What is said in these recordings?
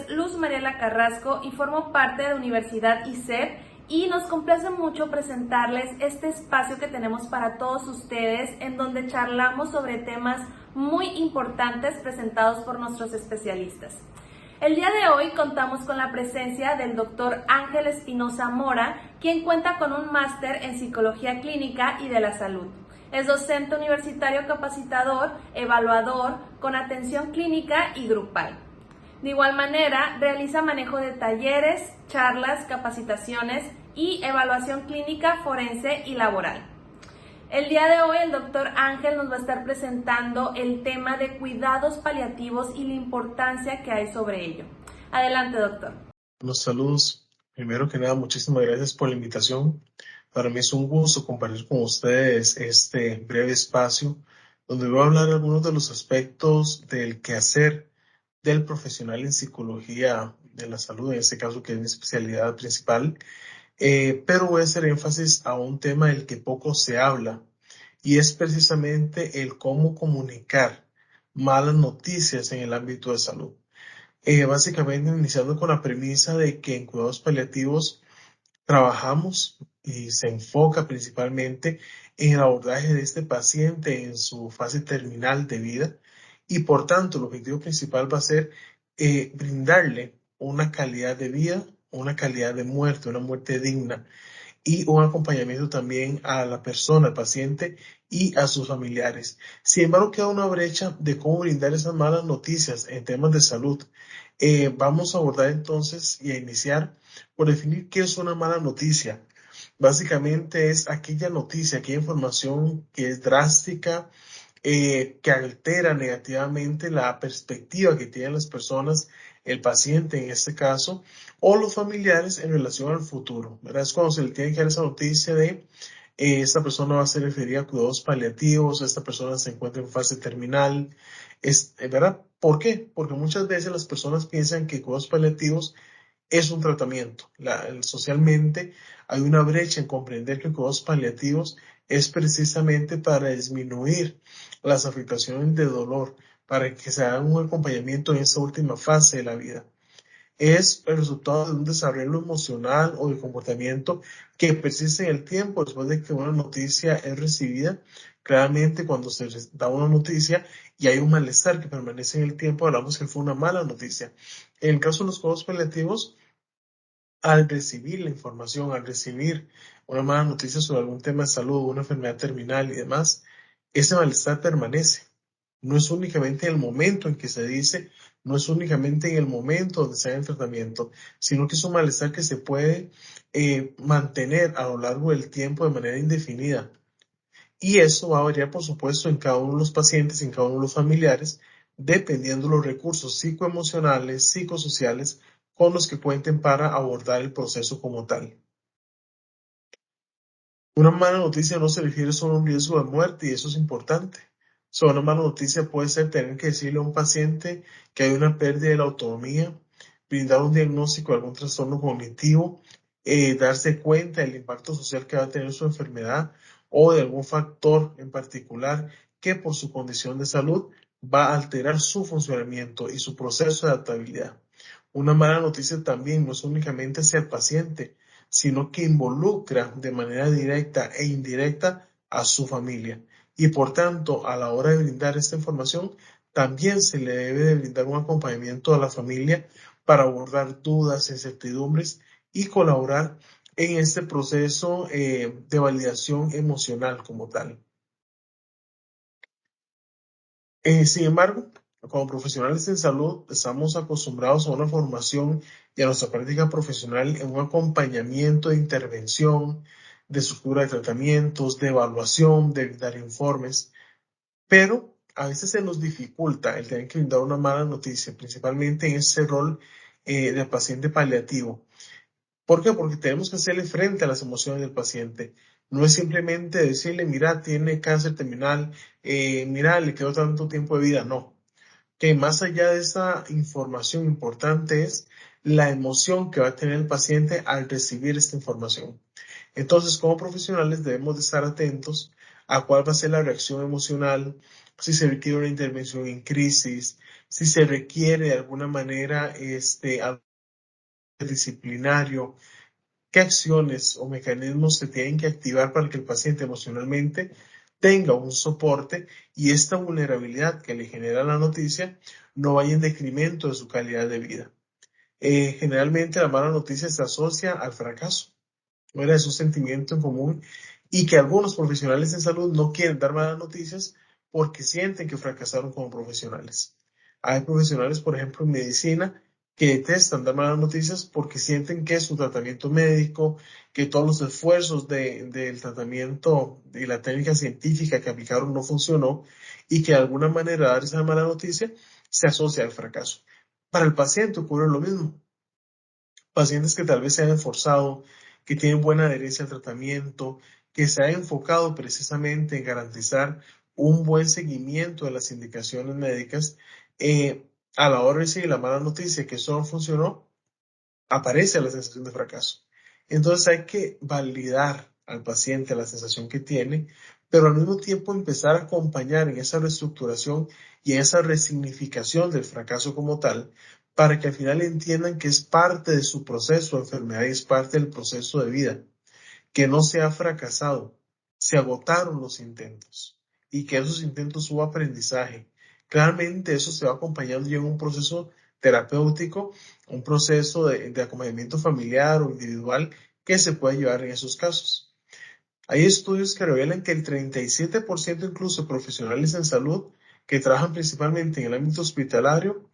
es Luz Mariela Carrasco y formo parte de Universidad ICEP y nos complace mucho presentarles este espacio que tenemos para todos ustedes en donde charlamos sobre temas muy importantes presentados por nuestros especialistas. El día de hoy contamos con la presencia del doctor Ángel Espinosa Mora, quien cuenta con un máster en Psicología Clínica y de la Salud. Es docente universitario capacitador, evaluador, con atención clínica y grupal. De igual manera, realiza manejo de talleres, charlas, capacitaciones y evaluación clínica, forense y laboral. El día de hoy el doctor Ángel nos va a estar presentando el tema de cuidados paliativos y la importancia que hay sobre ello. Adelante, doctor. Los saludos. Primero que nada, muchísimas gracias por la invitación. Para mí es un gusto compartir con ustedes este breve espacio donde voy a hablar de algunos de los aspectos del quehacer del profesional en psicología de la salud, en este caso que es mi especialidad principal, pero voy a hacer énfasis a un tema del que poco se habla y es precisamente el cómo comunicar malas noticias en el ámbito de salud. Básicamente iniciando con la premisa de que en cuidados paliativos trabajamos y se enfoca principalmente en el abordaje de este paciente en su fase terminal de vida y por tanto el objetivo principal va a ser brindarle una calidad de vida, una calidad de muerte, una muerte digna y un acompañamiento también a la persona, al paciente y a sus familiares. Sin embargo, queda una brecha de cómo brindar esas malas noticias en temas de salud. Vamos a abordar entonces y a iniciar por definir qué es una mala noticia. Básicamente es aquella noticia, aquella información que es drástica, que altera negativamente la perspectiva que tienen las personas, el paciente en este caso, o los familiares en relación al futuro, ¿verdad? Es cuando se le tiene que dar esa noticia de esta persona va a ser referida a cuidados paliativos, esta persona se encuentra en fase terminal, ¿verdad? ¿Por qué? Porque muchas veces las personas piensan que cuidados paliativos es un tratamiento. Socialmente hay una brecha en comprender que cuidados paliativos es precisamente para disminuir las afectaciones de dolor, para que se haga un acompañamiento en esta última fase de la vida. Es el resultado de un desarrollo emocional o de comportamiento que persiste en el tiempo después de que una noticia es recibida. Claramente, cuando se da una noticia y hay un malestar que permanece en el tiempo, hablamos que fue una mala noticia. En el caso de los cuidados paliativos, al recibir la información, al recibir una mala noticia sobre algún tema de salud, una enfermedad terminal y demás, ese malestar permanece. No es únicamente en el momento en que se dice, no es únicamente en el momento donde se haga el tratamiento, sino que es un malestar que se puede mantener a lo largo del tiempo de manera indefinida. Y eso va a variar, por supuesto, en cada uno de los pacientes, en cada uno de los familiares, dependiendo de los recursos psicoemocionales, psicosociales, con los que cuenten para abordar el proceso como tal. Una mala noticia no se refiere solo a un riesgo de muerte y eso es importante. Una mala noticia puede ser tener que decirle a un paciente que hay una pérdida de la autonomía, brindar un diagnóstico de algún trastorno cognitivo, darse cuenta del impacto social que va a tener su enfermedad o de algún factor en particular que por su condición de salud va a alterar su funcionamiento y su proceso de adaptabilidad. Una mala noticia también no es únicamente hacia el paciente, sino que involucra de manera directa e indirecta a su familia. Y por tanto, a la hora de brindar esta información, también se le debe de brindar un acompañamiento a la familia para abordar dudas, incertidumbres y colaborar en este proceso de validación emocional como tal. Sin embargo, como profesionales en salud, estamos acostumbrados a una formación y a nuestra práctica profesional en un acompañamiento de intervención, de estructura de tratamientos, de evaluación, de dar informes, pero a veces se nos dificulta el tener que brindar una mala noticia, principalmente en ese rol del paciente paliativo. ¿Por qué? Porque tenemos que hacerle frente a las emociones del paciente. No es simplemente decirle, mira, tiene cáncer terminal, mira, le quedó tanto tiempo de vida. No. Que más allá de esta información importante es la emoción que va a tener el paciente al recibir esta información. Entonces, como profesionales debemos de estar atentos a cuál va a ser la reacción emocional, si se requiere una intervención en crisis, si se requiere de alguna manera disciplinario, qué acciones o mecanismos se tienen que activar para que el paciente emocionalmente tenga un soporte y esta vulnerabilidad que le genera la noticia no vaya en detrimento de su calidad de vida. Generalmente la mala noticia se asocia al fracaso, ¿no? Es un sentimiento en común y que algunos profesionales en salud no quieren dar malas noticias porque sienten que fracasaron como profesionales. Hay profesionales, por ejemplo, en medicina, que detestan dar malas noticias porque sienten que su tratamiento médico, que todos los esfuerzos del tratamiento y la técnica científica que aplicaron no funcionó y que de alguna manera dar esa mala noticia se asocia al fracaso. Para el paciente ocurre lo mismo. Pacientes que tal vez se han esforzado, que tienen buena adherencia al tratamiento, que se ha enfocado precisamente en garantizar un buen seguimiento de las indicaciones médicas, a la hora de recibir la mala noticia que eso no funcionó, aparece la sensación de fracaso. Entonces hay que validar al paciente la sensación que tiene, pero al mismo tiempo empezar a acompañar en esa reestructuración y en esa resignificación del fracaso como tal, para que al final entiendan que es parte de su proceso de enfermedad y es parte del proceso de vida, que no se ha fracasado, se agotaron los intentos y que esos intentos hubo aprendizaje. Claramente eso se va acompañando ya en un proceso terapéutico, un proceso de acompañamiento familiar o individual que se puede llevar en esos casos. Hay estudios que revelan que el 37% incluso profesionales en salud que trabajan principalmente en el ámbito hospitalario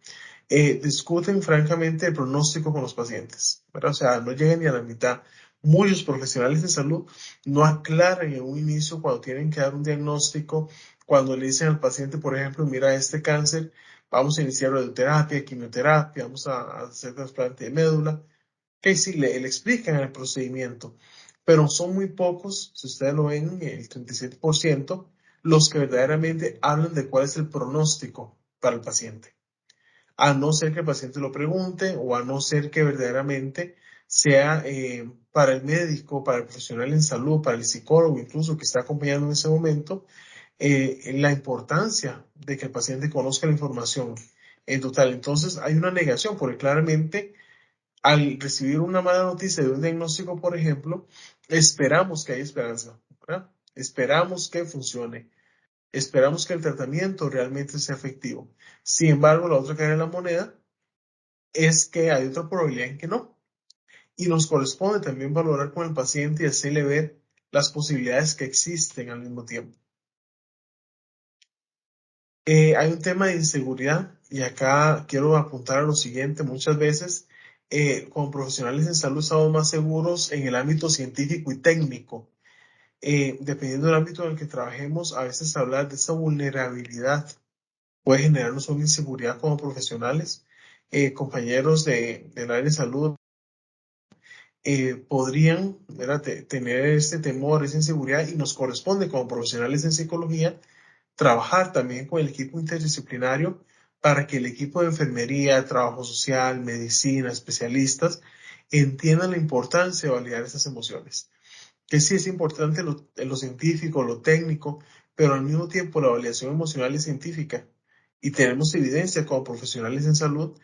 discuten francamente el pronóstico con los pacientes, ¿verdad? O sea, no llegan ni a la mitad. Muchos profesionales de salud no aclaran en un inicio cuando tienen que dar un diagnóstico, cuando le dicen al paciente, por ejemplo, mira, este cáncer, vamos a iniciar radioterapia, quimioterapia, vamos a hacer trasplante de médula, que sí le explican el procedimiento, pero son muy pocos, si ustedes lo ven, el 37%, los que verdaderamente hablan de cuál es el pronóstico para el paciente, a no ser que el paciente lo pregunte o a no ser que verdaderamente sea para el médico, para el profesional en salud, para el psicólogo incluso que está acompañando en ese momento, la importancia de que el paciente conozca la información en total. Entonces hay una negación porque claramente al recibir una mala noticia de un diagnóstico, por ejemplo, esperamos que haya esperanza, ¿verdad? Esperamos que funcione. Esperamos que el tratamiento realmente sea efectivo. Sin embargo, la otra cara de la moneda es que hay otra probabilidad en que no. Y nos corresponde también valorar con el paciente y hacerle ver las posibilidades que existen al mismo tiempo. Hay un tema de inseguridad y acá quiero apuntar a lo siguiente. Muchas veces, como profesionales en salud, estamos más seguros en el ámbito científico y técnico. Dependiendo del ámbito en el que trabajemos, a veces hablar de esa vulnerabilidad puede generarnos una inseguridad como profesionales. Compañeros del área de salud podrían, ¿verdad?, tener este temor, esa inseguridad y nos corresponde como profesionales en psicología trabajar también con el equipo interdisciplinario para que el equipo de enfermería, trabajo social, medicina, especialistas entiendan la importancia de validar esas emociones. Que sí es importante lo científico, lo técnico, pero al mismo tiempo la validación emocional es científica y tenemos evidencia como profesionales en salud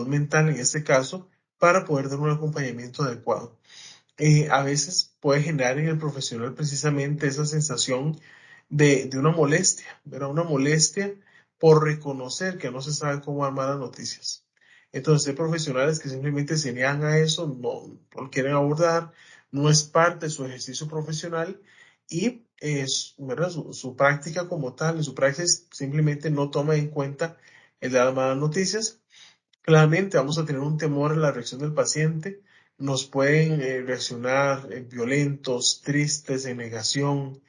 mental en este caso, para poder dar un acompañamiento adecuado. A veces puede generar en el profesional precisamente esa sensación de una molestia, ¿verdad? Una molestia por reconocer que no se sabe cómo dar malas noticias. Entonces hay profesionales que simplemente se niegan a eso, no lo quieren abordar, no es parte de su ejercicio profesional y ¿verdad? Su práctica como tal, en su praxis simplemente no toma en cuenta el dar malas noticias. Claramente vamos a tener un temor en la reacción del paciente, nos pueden reaccionar violentos, tristes, en negación.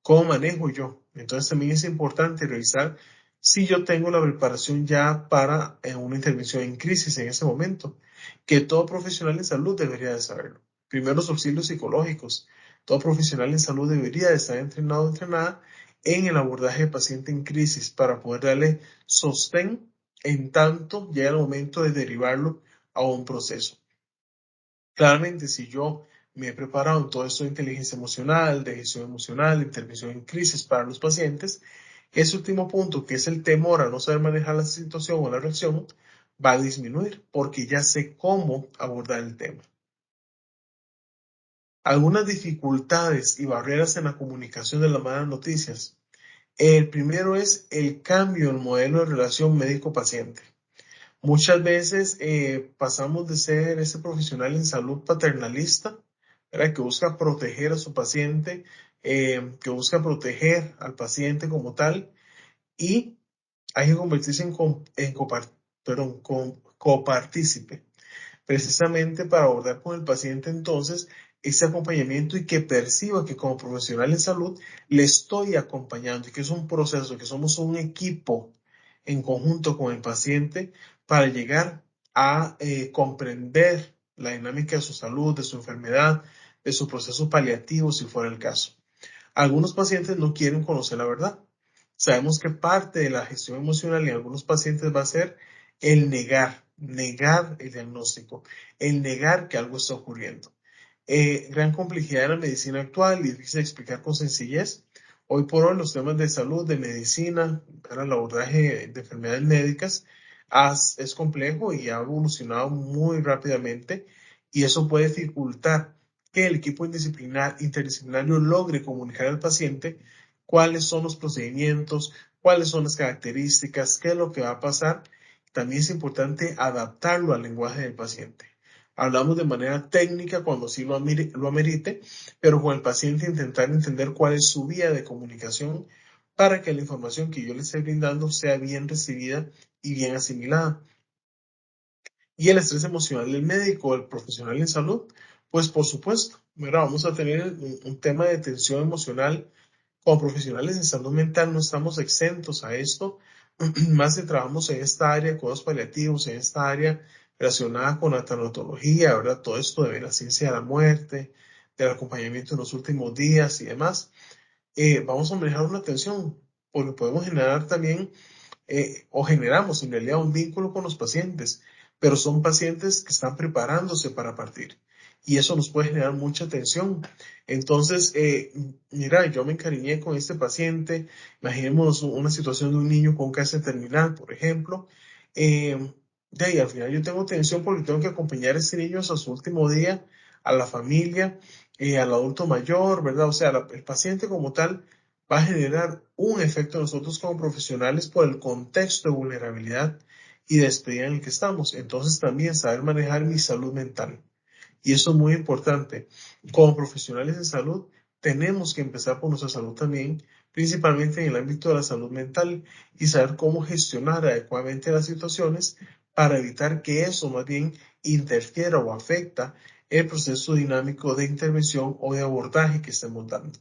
¿Cómo manejo yo? Entonces también es importante revisar si yo tengo la preparación ya para una intervención en crisis en ese momento, que todo profesional en salud debería de saberlo. Primeros auxilios psicológicos. Todo profesional en salud debería de estar entrenado o entrenada en el abordaje de paciente en crisis para poder darle sostén en tanto llega el momento de derivarlo a un proceso. Claramente, si yo me he preparado en todo esto de inteligencia emocional, de gestión emocional, de intervención en crisis para los pacientes, ese último punto, que es el temor a no saber manejar la situación o la reacción, va a disminuir porque ya sé cómo abordar el tema. Algunas dificultades y barreras en la comunicación de las malas noticias. El primero es el cambio en el modelo de relación médico-paciente. Muchas veces pasamos de ser ese profesional en salud paternalista, ¿verdad? Que busca proteger a su paciente, que busca proteger al paciente como tal, y hay que convertirse en copartícipe, precisamente para abordar con el paciente entonces ese acompañamiento y que perciba que como profesional en salud le estoy acompañando y que es un proceso, que somos un equipo en conjunto con el paciente para llegar a comprender la dinámica de su salud, de su enfermedad, de su proceso paliativo, si fuera el caso. Algunos pacientes no quieren conocer la verdad. Sabemos que parte de la gestión emocional en algunos pacientes va a ser el negar el diagnóstico, el negar que algo está ocurriendo. Gran complejidad en la medicina actual y difícil de explicar con sencillez. Hoy por hoy los temas de salud, de medicina, para el abordaje de enfermedades médicas es complejo y ha evolucionado muy rápidamente y eso puede dificultar que el equipo interdisciplinario logre comunicar al paciente cuáles son los procedimientos, cuáles son las características, qué es lo que va a pasar. También es importante adaptarlo al lenguaje del paciente. Hablamos de manera técnica cuando sí lo amerite, pero con el paciente intentar entender cuál es su vía de comunicación para que la información que yo le esté brindando sea bien recibida y bien asimilada. Y el estrés emocional del médico, el profesional en salud, pues por supuesto, mira, vamos a tener un tema de tensión emocional. Como profesionales en salud mental no estamos exentos a esto, más si trabajamos en esta área de cuidados paliativos, en esta área relacionada con la tanatología, ¿verdad? Todo esto de la ciencia de la muerte, del acompañamiento en los últimos días y demás, vamos a manejar una tensión, porque podemos generar también o generamos en realidad un vínculo con los pacientes, pero son pacientes que están preparándose para partir y eso nos puede generar mucha tensión. Entonces, mira, yo me encariñé con este paciente, imaginemos una situación de un niño con cáncer terminal, por ejemplo, de ahí al final yo tengo tensión porque tengo que acompañar a ese niño a su último día, a la familia, al adulto mayor, ¿verdad? O sea, el paciente como tal va a generar un efecto en nosotros como profesionales por el contexto de vulnerabilidad y despedida en el que estamos. Entonces también saber manejar mi salud mental. Y eso es muy importante. Como profesionales de salud, tenemos que empezar por nuestra salud también, principalmente en el ámbito de la salud mental y saber cómo gestionar adecuadamente las situaciones para evitar que eso más bien interfiera o afecta el proceso dinámico de intervención o de abordaje que estemos dando.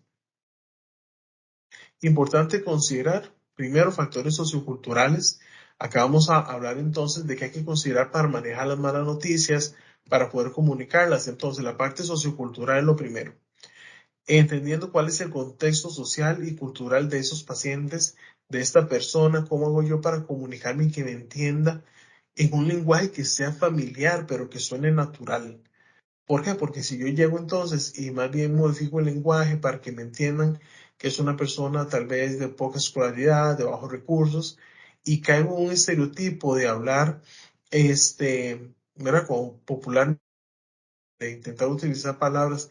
Importante considerar, primero, factores socioculturales. Acá vamos a hablar entonces de qué hay que considerar para manejar las malas noticias, para poder comunicarlas. Entonces, la parte sociocultural es lo primero. Entendiendo cuál es el contexto social y cultural de esos pacientes, de esta persona, cómo hago yo para comunicarme y que me entienda en un lenguaje que sea familiar, pero que suene natural. ¿Por qué? Porque si yo llego entonces y más bien modifico el lenguaje para que me entiendan que es una persona tal vez de poca escolaridad, de bajos recursos, y caigo en un estereotipo de hablar, ¿verdad? Como popular, de intentar utilizar palabras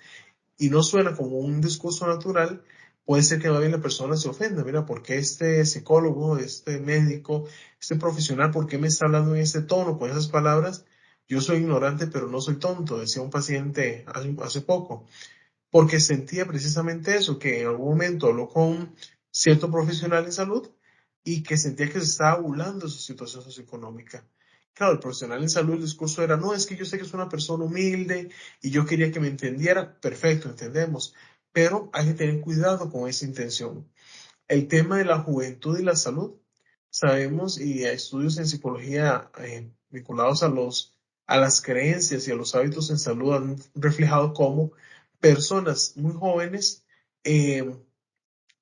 y no suena como un discurso natural, puede ser que más bien la persona se ofenda. Mira, ¿por qué este psicólogo, este médico, este profesional, por qué me está hablando en este tono, con esas palabras? Yo soy ignorante, pero no soy tonto, decía un paciente hace poco, porque sentía precisamente eso, que en algún momento habló con cierto profesional en salud y que sentía que se estaba burlando de su situación socioeconómica. Claro, el profesional en salud, el discurso era, no, es que yo sé que es una persona humilde y yo quería que me entendiera. Perfecto, entendemos, pero hay que tener cuidado con esa intención. El tema de la juventud y la salud, sabemos y hay estudios en psicología vinculados a las creencias y a los hábitos en salud han reflejado cómo personas muy jóvenes eh,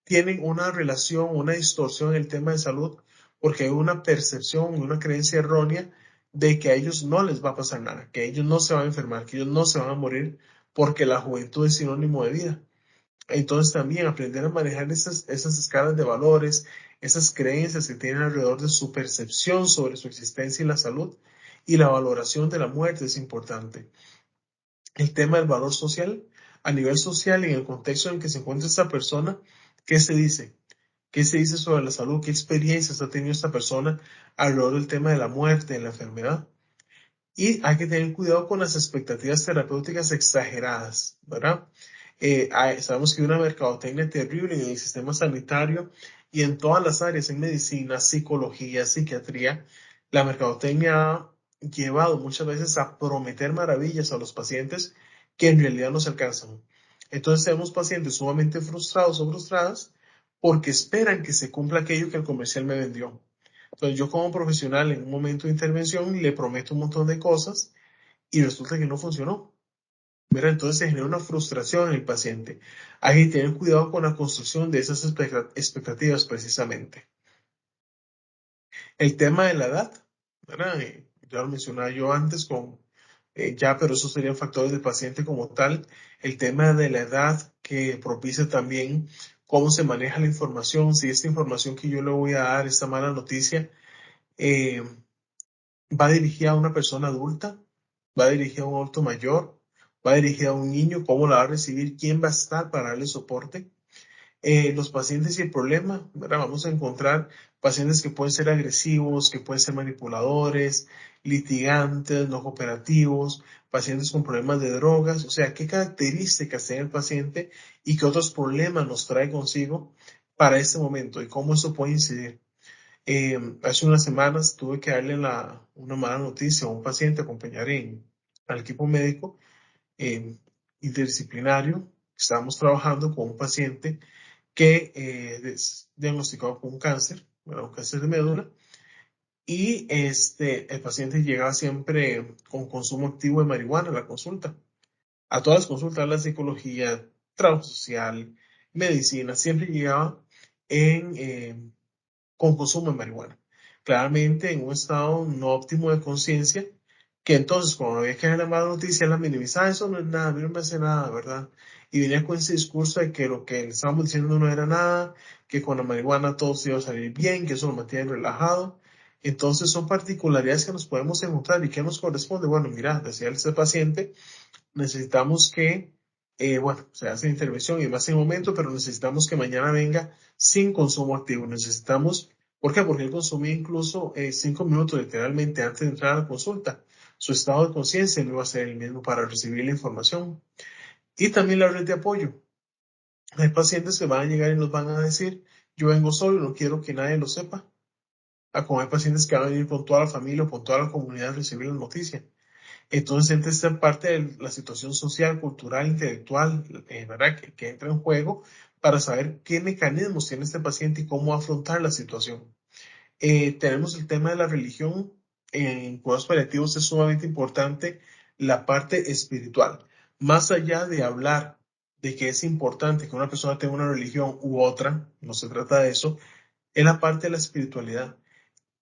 tienen una relación, una distorsión en el tema de salud porque hay una percepción, una creencia errónea de que a ellos no les va a pasar nada, que ellos no se van a enfermar, que ellos no se van a morir porque la juventud es sinónimo de vida. Entonces también aprender a manejar esas escalas de valores, esas creencias que tienen alrededor de su percepción sobre su existencia y la salud y la valoración de la muerte es importante. El tema del valor social, a nivel social y en el contexto en que se encuentra esta persona, ¿qué se dice? ¿Qué se dice sobre la salud? ¿Qué experiencias ha tenido esta persona alrededor del tema de la muerte, de la enfermedad? Y hay que tener cuidado con las expectativas terapéuticas exageradas, ¿verdad? Sabemos que hay una mercadotecnia terrible en el sistema sanitario y en todas las áreas, en medicina, psicología, psiquiatría. La mercadotecnia ha llevado muchas veces a prometer maravillas a los pacientes que en realidad no se alcanzan. Entonces tenemos pacientes sumamente frustrados o frustradas porque esperan que se cumpla aquello que el comercial me vendió. Entonces yo como profesional en un momento de intervención le prometo un montón de cosas y resulta que no funcionó. ¿Verdad? Entonces se genera una frustración en el paciente. Hay que tener cuidado con la construcción de esas expectativas precisamente. El tema de la edad, ¿verdad? Ya lo mencionaba yo antes pero esos serían factores del paciente como tal. El tema de la edad que propicia también cómo se maneja la información, si esta información que yo le voy a dar, esta mala noticia, eh, va dirigida a una persona adulta, va dirigida a un adulto mayor, va dirigida a un niño, cómo la va a recibir, quién va a estar para darle soporte. Los pacientes y el problema, ¿verdad? Vamos a encontrar pacientes que pueden ser agresivos, que pueden ser manipuladores, litigantes, no cooperativos, pacientes con problemas de drogas, o sea, qué características tiene el paciente y qué otros problemas nos trae consigo para este momento y cómo eso puede incidir. Hace unas semanas tuve que darle una mala noticia a un paciente, acompañar al equipo médico eh, interdisciplinario. Estábamos trabajando con un paciente que es diagnosticado con un cáncer, bueno, un cáncer de médula, y el paciente llegaba siempre con consumo activo de marihuana a la consulta. A todas las consultas, la psicología, trabajo social, medicina, siempre llegaba con consumo de marihuana. Claramente en un estado no óptimo de conciencia, que entonces cuando había que dar la mala noticia, la minimizaba, eso no es nada, a mí no me hace nada, ¿verdad? Y venía con ese discurso de que lo que le estábamos diciendo no era nada, que con la marihuana todo se iba a salir bien, que eso lo mantiene relajado. Entonces son particularidades que nos podemos encontrar y que nos corresponde. Bueno, mira, decía este paciente, necesitamos bueno, se hace intervención y más en un momento, pero necesitamos que mañana venga sin consumo activo. Necesitamos, ¿por qué? Porque él consumía incluso 5 minutos literalmente antes de entrar a la consulta. Su estado de conciencia no iba a ser el mismo para recibir la información. Y también la red de apoyo. Hay pacientes que van a llegar y nos van a decir, yo vengo solo, no quiero que nadie lo sepa. Como hay pacientes que van a venir con toda la familia o con toda la comunidad a recibir la noticia. Entonces entra esta parte de la situación social, cultural, intelectual, ¿verdad? Que entra en juego para saber qué mecanismos tiene este paciente y cómo afrontar la situación. Tenemos el tema de la religión. En cuidados paliativos es sumamente importante la parte espiritual. Más allá de hablar de que es importante que una persona tenga una religión u otra, no se trata de eso, es la parte de la espiritualidad.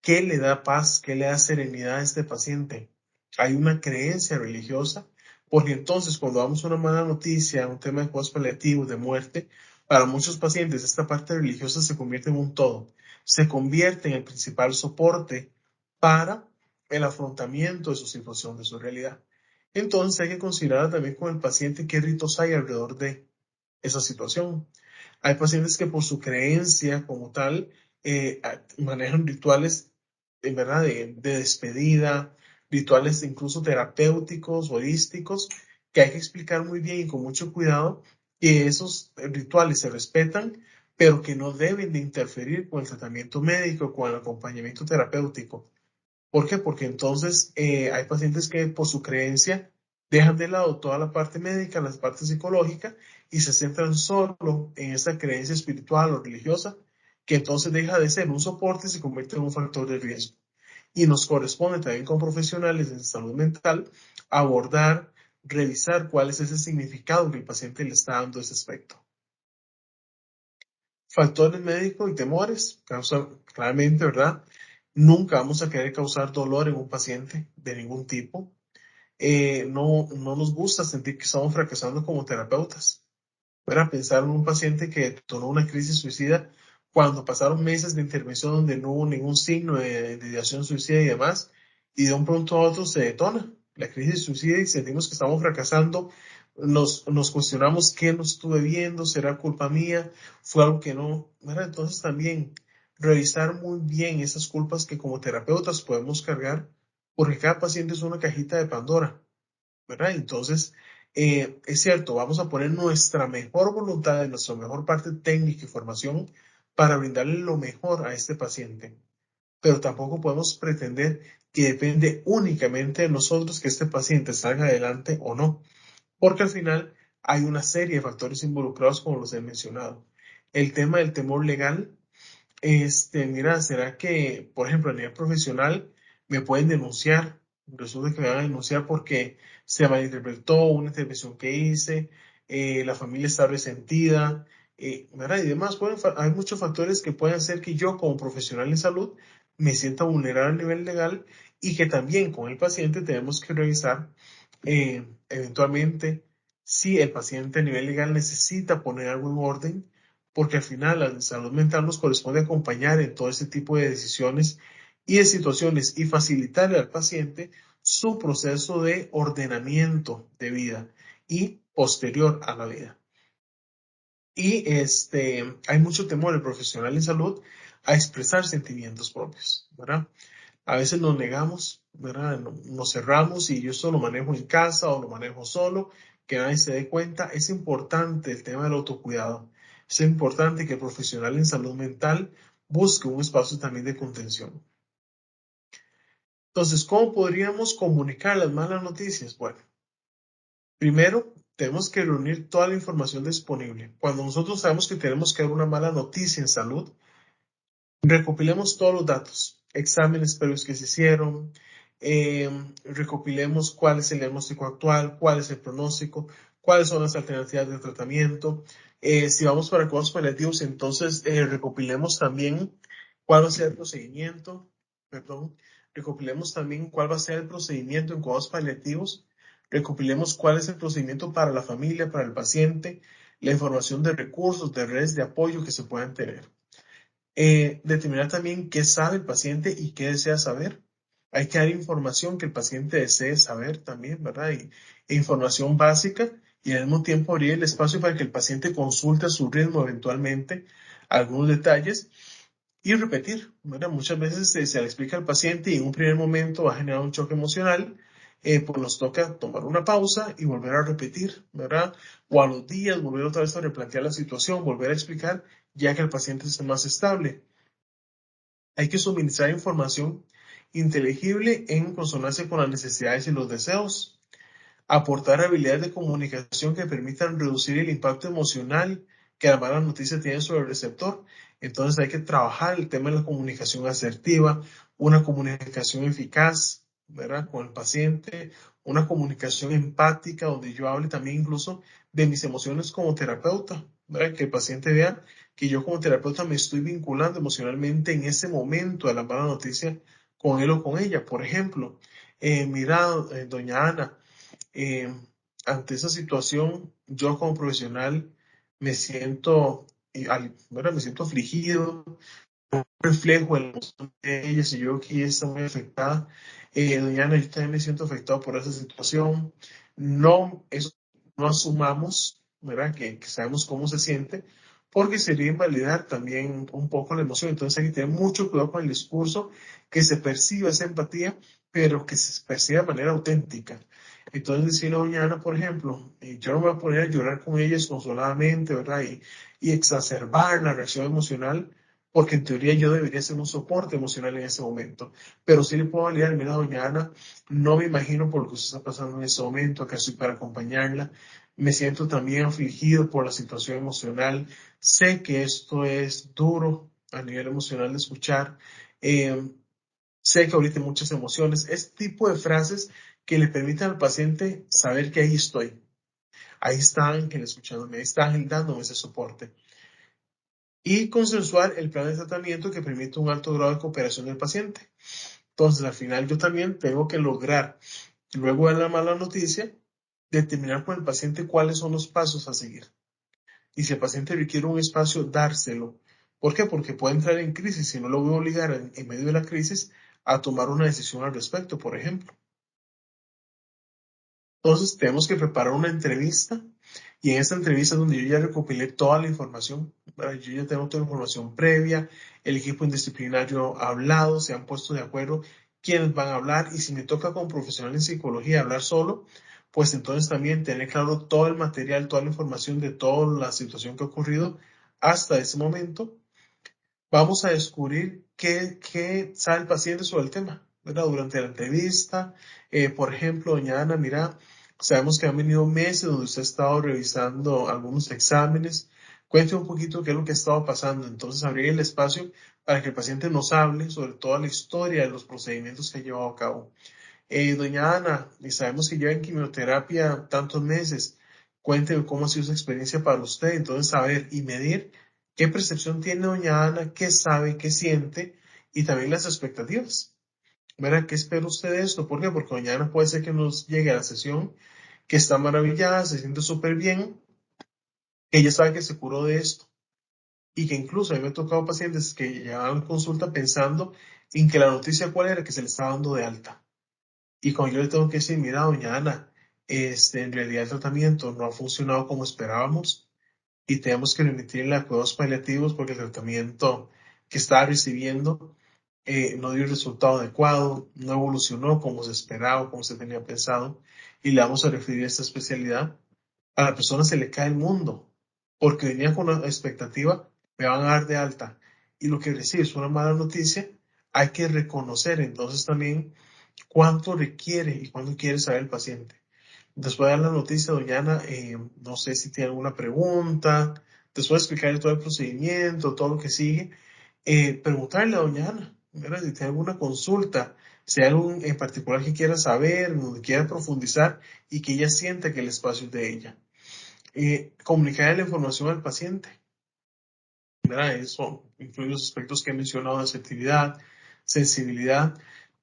¿Qué le da paz? ¿Qué le da serenidad a este paciente? Hay una creencia religiosa, porque entonces cuando damos una mala noticia, un tema de cuidados paliativos, de muerte, para muchos pacientes esta parte religiosa se convierte en un todo, se convierte en el principal soporte para el afrontamiento de su situación, de su realidad. Entonces hay que considerar también con el paciente qué ritos hay alrededor de esa situación. Hay pacientes que por su creencia como tal manejan rituales en verdad de despedida, rituales incluso terapéuticos, holísticos, que hay que explicar muy bien y con mucho cuidado que esos rituales se respetan, pero que no deben de interferir con el tratamiento médico, con el acompañamiento terapéutico. ¿Por qué? Porque entonces hay pacientes que por su creencia dejan de lado toda la parte médica, la parte psicológica y se centran solo en esa creencia espiritual o religiosa, que entonces deja de ser un soporte y se convierte en un factor de riesgo. Y nos corresponde también con profesionales de salud mental abordar, revisar cuál es ese significado que el paciente le está dando a ese aspecto. Factores médicos y temores, claramente, ¿verdad? Nunca vamos a querer causar dolor en un paciente de ningún tipo. No nos gusta sentir que estamos fracasando como terapeutas. ¿verdad? Pensar en un paciente que detonó una crisis suicida cuando pasaron meses de intervención donde no hubo ningún signo de ideación suicida y demás, y de un pronto a otro se detona la crisis suicida y sentimos que estamos fracasando, nos cuestionamos qué no estuve viendo, será culpa mía, fue algo que no, ¿verdad? Entonces también revisar muy bien esas culpas que como terapeutas podemos cargar, porque cada paciente es una cajita de Pandora, ¿verdad? Entonces, es cierto, vamos a poner nuestra mejor voluntad, nuestra mejor parte técnica y formación para brindarle lo mejor a este paciente, pero tampoco podemos pretender que depende únicamente de nosotros que este paciente salga adelante o no, porque al final hay una serie de factores involucrados como los he mencionado. El tema del temor legal, mira, ¿será que, por ejemplo, a nivel profesional me pueden denunciar? Resulta que me van a denunciar porque se malinterpretó una intervención que hice, la familia está resentida, ¿verdad? Y demás. Hay muchos factores que pueden hacer que yo, como profesional en salud, me sienta vulnerable a nivel legal y que también con el paciente tenemos que revisar eventualmente si el paciente a nivel legal necesita poner algo en orden porque al final la salud mental nos corresponde acompañar en todo ese tipo de decisiones y de situaciones y facilitarle al paciente su proceso de ordenamiento de vida y posterior a la vida. Y hay mucho temor del profesional en salud a expresar sentimientos propios, ¿verdad? A veces nos negamos, ¿verdad? Nos cerramos y yo esto lo manejo en casa o lo manejo solo, que nadie se dé cuenta. Es importante el tema del autocuidado. Es importante que el profesional en salud mental busque un espacio también de contención. Entonces, ¿cómo podríamos comunicar las malas noticias? Bueno, primero tenemos que reunir toda la información disponible. Cuando nosotros sabemos que tenemos que dar una mala noticia en salud, recopilemos todos los datos, exámenes previos que se hicieron, recopilemos cuál es el diagnóstico actual, cuál es el pronóstico, cuáles son las alternativas de tratamiento. Si vamos para cuidados paliativos, entonces recopilemos también cuál va a ser el procedimiento, perdón, recopilemos también cuál va a ser el procedimiento en cuidados paliativos, recopilemos cuál es el procedimiento para la familia, para el paciente, la información de recursos, de redes de apoyo que se puedan tener. Determinar también qué sabe el paciente y qué desea saber. Hay que dar información que el paciente desee saber también, ¿verdad? E información básica y al mismo tiempo abrir el espacio para que el paciente consulte a su ritmo eventualmente algunos detalles y repetir, ¿verdad? Muchas veces se le explica al paciente y en un primer momento va a generar un choque emocional, pues nos toca tomar una pausa y volver a repetir, ¿verdad? O a los días volver otra vez a replantear la situación, volver a explicar, ya que el paciente esté más estable. Hay que suministrar información inteligible en consonancia con las necesidades y los deseos, aportar habilidades de comunicación que permitan reducir el impacto emocional que la mala noticia tiene sobre el receptor. Entonces hay que trabajar el tema de la comunicación asertiva, una comunicación eficaz, ¿verdad? Con el paciente, una comunicación empática donde yo hable también incluso de mis emociones como terapeuta, ¿verdad? Que el paciente vea que yo como terapeuta me estoy vinculando emocionalmente en ese momento de la mala noticia con él o con ella. Por ejemplo, mira, doña Ana, eh, ante esa situación, yo como profesional me siento, ¿verdad? Me siento afligido, reflejo de la emoción de ella, si yo aquí está muy afectada. Doña Ana, yo también me siento afectado por esa situación. No, eso, no asumamos, ¿verdad? Que sabemos cómo se siente, porque sería invalidar también un poco la emoción. Entonces hay que tener mucho cuidado con el discurso, que se perciba esa empatía, pero que se perciba de manera auténtica. Entonces decirle a doña Ana, por ejemplo, yo no me voy a poner a llorar con ella desconsoladamente, ¿verdad? Y exacerbar la reacción emocional, porque en teoría yo debería ser un soporte emocional en ese momento. Pero sí le puedo validar, mira, doña Ana, no me imagino por lo que usted está pasando en ese momento, acá estoy para acompañarla. Me siento también afligido por la situación emocional. Sé que esto es duro a nivel emocional de escuchar. Eh, Sé que ahorita hay muchas emociones. Este tipo de frases que le permitan al paciente saber que ahí estoy. Ahí está Ángel escuchándome, ahí está Ángel dándome ese soporte y consensuar el plan de tratamiento que permite un alto grado de cooperación del paciente. Entonces, al final yo también tengo que lograr, luego de la mala noticia, determinar con el paciente cuáles son los pasos a seguir. y si el paciente requiere un espacio, dárselo. ¿Por qué? Porque puede entrar en crisis y no lo voy a obligar en medio de la crisis a tomar una decisión al respecto, por ejemplo. Entonces tenemos que preparar una entrevista y en esta entrevista es donde yo ya recopilé toda la información, ¿verdad? Yo ya tengo toda la información previa, el equipo indisciplinario ha hablado, se han puesto de acuerdo quiénes van a hablar y si me toca con profesional en psicología hablar solo, pues entonces también tener claro todo el material, toda la información de toda la situación que ha ocurrido hasta ese momento. Vamos a descubrir qué sabe el paciente sobre el tema, ¿verdad? Durante la entrevista, por ejemplo, doña Ana, mira, sabemos que han venido meses donde usted ha estado revisando algunos exámenes. Cuente un poquito qué es lo que ha estado pasando. Entonces, abrir el espacio para que el paciente nos hable sobre toda la historia de los procedimientos que ha llevado a cabo. Doña Ana, y sabemos que lleva en quimioterapia tantos meses. Cuénteme cómo ha sido su experiencia para usted. Entonces, saber y medir qué percepción tiene doña Ana, qué sabe, qué siente y también las expectativas. ¿Verdad? ¿Qué espera usted de esto? ¿Por qué? Porque doña Ana puede ser que nos llegue a la sesión que está maravillada, se siente súper bien, ella sabe que se curó de esto y que incluso a mí me ha tocado pacientes que llegaban a consulta pensando en que la noticia cuál era, que se le estaba dando de alta. Y cuando yo le tengo que decir, mira, doña Ana, en realidad el tratamiento no ha funcionado como esperábamos y tenemos que remitirle a cuidados paliativos porque el tratamiento que estaba recibiendo no dio el resultado adecuado, no evolucionó como se esperaba, como se tenía pensado, y le vamos a referir a esta especialidad. A la persona se le cae el mundo porque venía con una expectativa, me van a dar de alta, y lo que recibe es una mala noticia, hay que reconocer entonces también cuánto requiere y cuánto quiere saber el paciente. Después de dar la noticia, doña Ana, no sé si tiene alguna pregunta, después de explicarle todo el procedimiento, todo lo que sigue, preguntarle a doña Ana, ¿verdad? Si tiene alguna consulta, si hay algo en particular que quiera saber, donde quiera profundizar y que ella sienta que el espacio es de ella. Comunicarle la información al paciente, ¿verdad? Eso incluye los aspectos que he mencionado de asertividad, sensibilidad.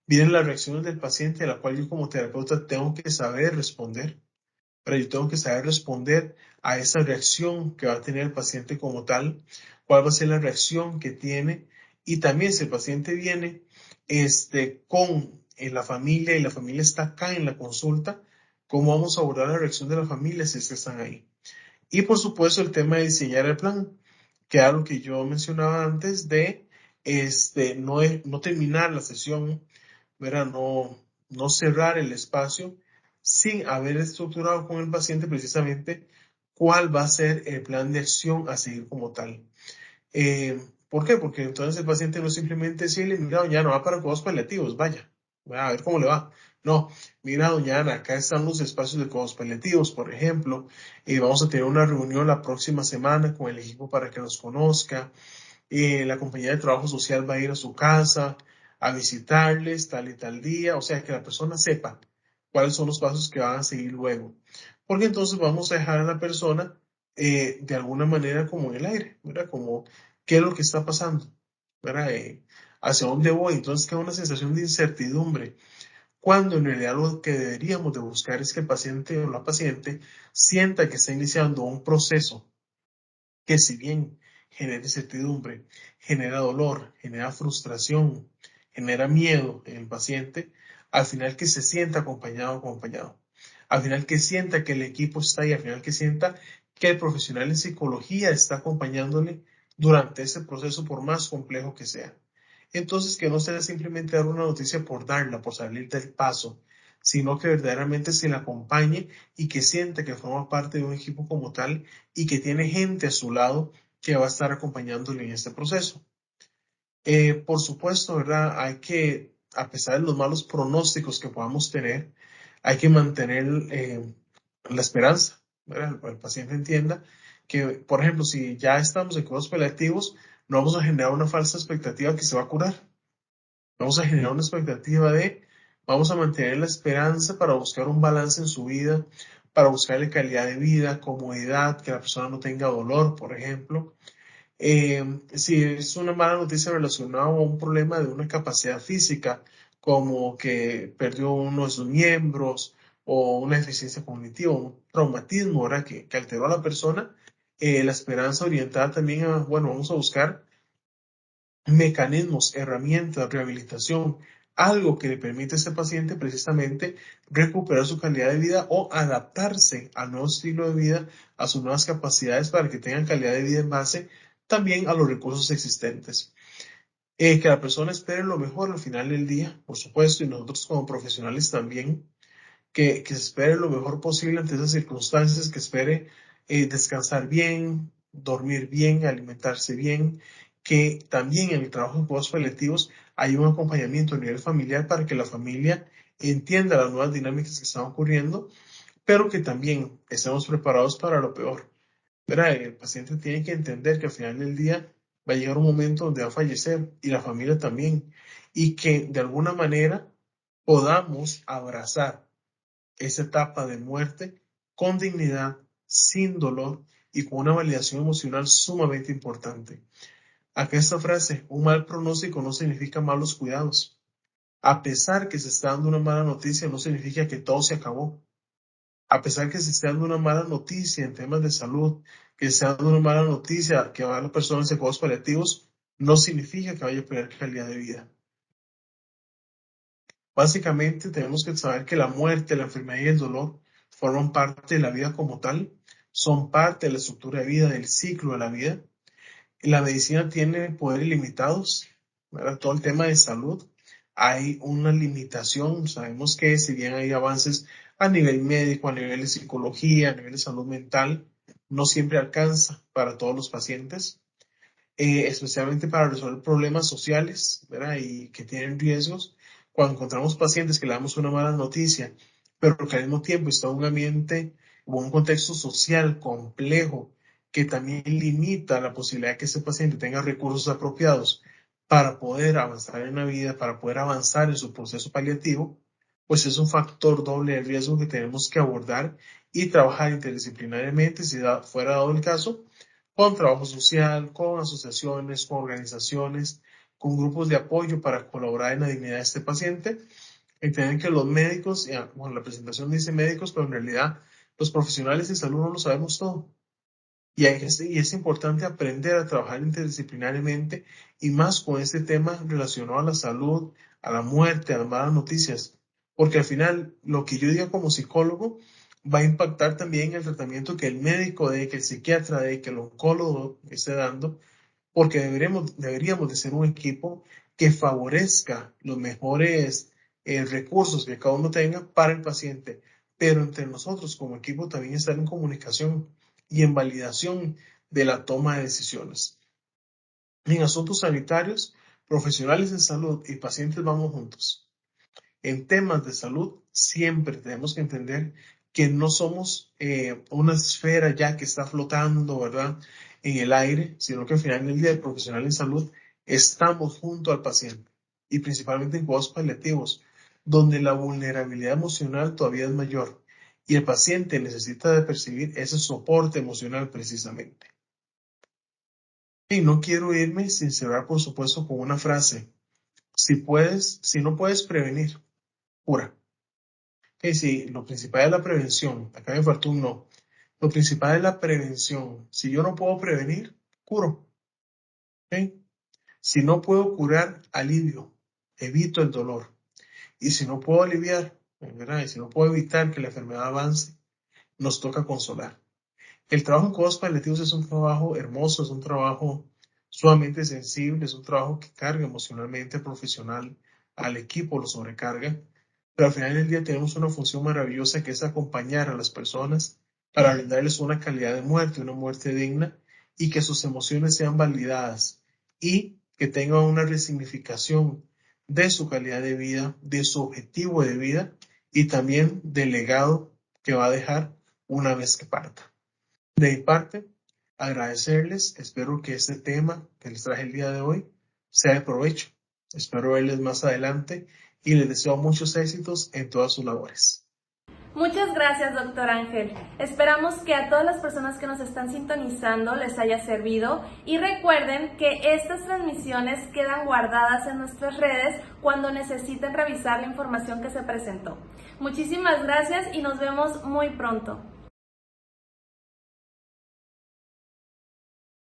Vienen las reacciones del paciente, a la cual yo como terapeuta tengo que saber responder, pero yo tengo que saber responder a esa reacción que va a tener el paciente como tal, cuál va a ser la reacción que tiene y también si el paciente viene con la familia y la familia está acá en la consulta, cómo vamos a abordar la reacción de la familia si es que están ahí. Y por supuesto el tema de diseñar el plan, que era lo que yo mencionaba antes de no terminar la sesión, ¿verdad? No cerrar el espacio sin haber estructurado con el paciente precisamente cuál va a ser el plan de acción a seguir como tal. ¿Por qué? Porque entonces el paciente no es simplemente decirle, mira, doña Ana, va para cuidados paliativos, vaya, a ver cómo le va. No, mira, doña Ana, acá están los espacios de cuidados paliativos, por ejemplo, vamos a tener una reunión la próxima semana con el equipo para que nos conozca. La compañía de trabajo social va a ir a su casa a visitarles tal y tal día, o sea, que la persona sepa cuáles son los pasos que van a seguir luego. Porque entonces vamos a dejar a la persona de alguna manera como en el aire, ¿verdad? Como, ¿qué es lo que está pasando? ¿Verdad? ¿Hacia dónde voy? Entonces queda una sensación de incertidumbre, cuando en realidad lo que deberíamos de buscar es que el paciente o la paciente sienta que está iniciando un proceso que si bien genera incertidumbre, genera dolor, genera frustración, genera miedo en el paciente, al final que se sienta acompañado o acompañado. Al final que sienta que el equipo está ahí, al final que sienta que el profesional en psicología está acompañándole durante ese proceso por más complejo que sea. Entonces que no sea simplemente dar una noticia por darla, por salir del paso, sino que verdaderamente se le acompañe y que sienta que forma parte de un equipo como tal y que tiene gente a su lado que va a estar acompañándole en este proceso. Por supuesto, ¿verdad? Hay que, a pesar de los malos pronósticos que podamos tener, hay que mantener la esperanza, ¿verdad? El paciente entienda que, por ejemplo, si ya estamos en cuidados paliativos, no vamos a generar una falsa expectativa que se va a curar. Vamos a generar una expectativa vamos a mantener la esperanza para buscar un balance en su vida, para buscarle calidad de vida, comodidad, que la persona no tenga dolor, por ejemplo. Si es una mala noticia relacionada a un problema de una capacidad física, como que perdió uno de sus miembros o una deficiencia cognitiva, un traumatismo, ¿verdad? Que alteró a la persona, la esperanza orientada también a, bueno, vamos a buscar mecanismos, herramientas, rehabilitación, algo que le permite a ese paciente precisamente recuperar su calidad de vida o adaptarse al nuevo estilo de vida, a sus nuevas capacidades para que tengan calidad de vida en base también a los recursos existentes. Que la persona espere lo mejor al final del día, por supuesto, y nosotros como profesionales también, que se espere lo mejor posible ante esas circunstancias, que espere descansar bien, dormir bien, alimentarse bien, que también en el trabajo en cuidados paliativos hay un acompañamiento a nivel familiar para que la familia entienda las nuevas dinámicas que están ocurriendo, pero que también estemos preparados para lo peor. ¿Verdad? El paciente tiene que entender que al final del día va a llegar un momento donde va a fallecer y la familia también, y que de alguna manera podamos abrazar esa etapa de muerte con dignidad, sin dolor y con una validación emocional sumamente importante. Acá esta frase, un mal pronóstico no significa malos cuidados. A pesar que se está dando una mala noticia, no significa que todo se acabó. A pesar que se esté dando una mala noticia en temas de salud, que se esté dando una mala noticia que va a las personas en cuidados paliativos, no significa que vaya a perder calidad de vida. Básicamente tenemos que saber que la muerte, la enfermedad y el dolor forman parte de la vida como tal, son parte de la estructura de vida, del ciclo de la vida. Y la medicina tiene poderes limitados, ¿verdad? Todo el tema de salud, hay una limitación. Sabemos que si bien hay avances a nivel médico, a nivel de psicología, a nivel de salud mental, no siempre alcanza para todos los pacientes, especialmente para resolver problemas sociales, ¿verdad? Y que tienen riesgos. Cuando encontramos pacientes que le damos una mala noticia, pero que al mismo tiempo está en un ambiente o un contexto social complejo que también limita la posibilidad de que ese paciente tenga recursos apropiados para poder avanzar en la vida, para poder avanzar en su proceso paliativo, pues es un factor doble de riesgo que tenemos que abordar y trabajar interdisciplinariamente, si fuera dado el caso, con trabajo social, con asociaciones, con organizaciones, con grupos de apoyo para colaborar en la dignidad de este paciente. Entienden que los médicos, bueno, la presentación dice médicos, pero en realidad los profesionales de salud no lo sabemos todo. Y es importante aprender a trabajar interdisciplinariamente y más con este tema relacionado a la salud, a la muerte, a las malas noticias. Porque al final lo que yo diga como psicólogo va a impactar también el tratamiento que el médico dé, que el psiquiatra dé, que el oncólogo esté dando, porque deberíamos de ser un equipo que favorezca los mejores recursos que cada uno tenga para el paciente, pero entre nosotros como equipo también estar en comunicación y en validación de la toma de decisiones. En asuntos sanitarios, profesionales de salud y pacientes vamos juntos. En temas de salud, siempre tenemos que entender que no somos una esfera ya que está flotando, ¿verdad?, en el aire, sino que al final del día, el profesional en salud, estamos junto al paciente y principalmente en cuidados paliativos, donde la vulnerabilidad emocional todavía es mayor y el paciente necesita de percibir ese soporte emocional precisamente. Y no quiero irme sin cerrar, por supuesto, con una frase. Si no puedes prevenir, cura. Sí, lo principal es la prevención. Acá me faltó un no. Lo principal es la prevención. Si yo no puedo prevenir, curo. ¿Okay? Si no puedo curar, alivio. Evito el dolor. Y si no puedo aliviar, ¿verdad? Y si no puedo evitar que la enfermedad avance, nos toca consolar. El trabajo en cuidados paliativos es un trabajo hermoso, es un trabajo sumamente sensible, es un trabajo que carga emocionalmente al profesional, al equipo lo sobrecarga, pero al final del día tenemos una función maravillosa que es acompañar a las personas para brindarles una calidad de muerte, una muerte digna y que sus emociones sean validadas y que tengan una resignificación de su calidad de vida, de su objetivo de vida y también del legado que va a dejar una vez que parta. De mi parte, agradecerles. Espero que este tema que les traje el día de hoy sea de provecho. Espero verles más adelante y les deseo muchos éxitos en todas sus labores. Muchas gracias, doctor Ángel. Esperamos que a todas las personas que nos están sintonizando les haya servido y recuerden que estas transmisiones quedan guardadas en nuestras redes cuando necesiten revisar la información que se presentó. Muchísimas gracias y nos vemos muy pronto.